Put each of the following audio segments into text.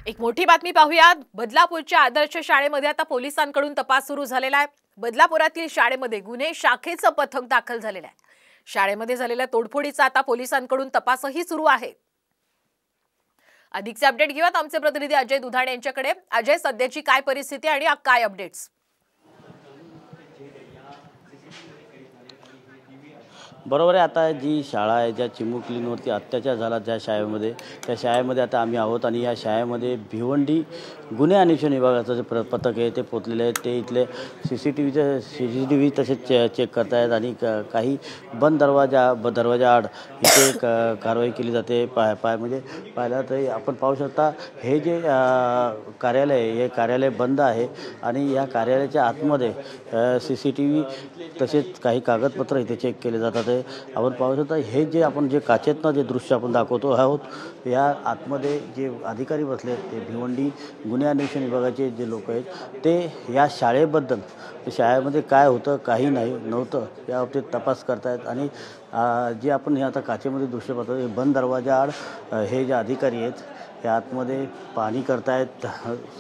एक मोठी बातमी पाहूयात। बदलापूरच्या आदर्श शाळेमध्ये आता पोलिसांकडून तपास सुरू झालेला आहे। बदलापुरातील शाळेमध्ये गुन्हे शाखेचं पथक दाखल झालेलं आहे। शाळेमध्ये झालेल्या तोडफोडीचा आता पोलिसांकडून तपासही सुरू आहे। अधिकचे अपडेट घेऊयात आमचे प्रतिनिधी अजय दुधाणे यांच्याकडे। अजय, सध्याची काय परिस्थिती आणि काय अपडेट्स? बरोबर आहे। आता जी शाळा आहे, ज्या चिमुकलींवरती अत्याचार झाला ज्या शाळेमध्ये, त्या शाळेमध्ये आता आम्ही आहोत आणि या शाळेमध्ये भिवंडी गुन्हे अन्वेषण विभागाचं जे पथक आहे ते पोचलेले आहे। ते इथले CCTV तसेच चेक करतायत आणि काही बंद दरवाजा आड इथे कारवाई केली जाते। म्हणजे पाहिलं तर आपण पाहू शकता हे जे कार्यालय आहे, हे कार्यालय बंद आहे आणि या कार्यालयाच्या आतमध्ये CCTV तसेच काही कागदपत्र इथे चेक केले जातात। आपण पाहू शकता हे जे आपण जे काचेतनं जे दृश्य आपण दाखवतो आहोत, या आतमध्ये जे अधिकारी बसले आहेत ते भिवंडी गुन्हे अन्वेषण विभागाचे जे लोक आहेत, ते या शाळेबद्दल शाळेमध्ये काय होतं काही नव्हतं याबाबतीत तपास करतायत। आणि जे आपण हे आता काचेमध्ये दृश्य पाहतो हे बंद दरवाजा आड हे जे अधिकारी आहेत हे आतमध्ये पाहणी करतायत,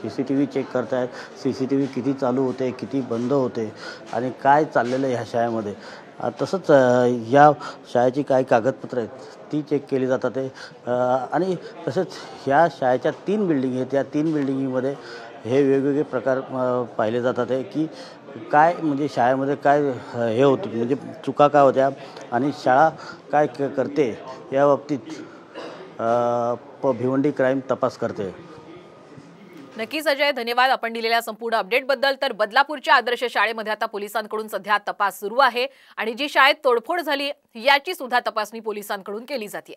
CCTV चेक करतायत। CCTV किती चालू होते, किती बंद होते आणि काय चाललेलं आहे ह्या शाळेमध्ये। तसंच या शाळेची काही कागदपत्र आहेत ती चेक केली जातात आणि तसंच ह्या शाळेच्या 3 बिल्डिंग आहेत। या 3 बिल्डिंगमध्ये हे वेगवेगळे प्रकार पाहिले जातात की काय म्हणजे शाळेमध्ये काय हे होतं, म्हणजे चुका काय होत्या आणि शाळा काय करते या बाबतीत भिवंडी क्राईम तपास करते। नक्कीच अजय, धन्यवाद आपण दिलेल्या संपूर्ण अपडेट बद्दल। तर बदलापूरच्या आदर्श शाळेमध्ये आता पोलिसांकडून सध्या तपास सुरू आहे आणि जी शाळेत तोडफोड झाली याची सुद्धा तपासणी पोलिसांकडून केली जाते।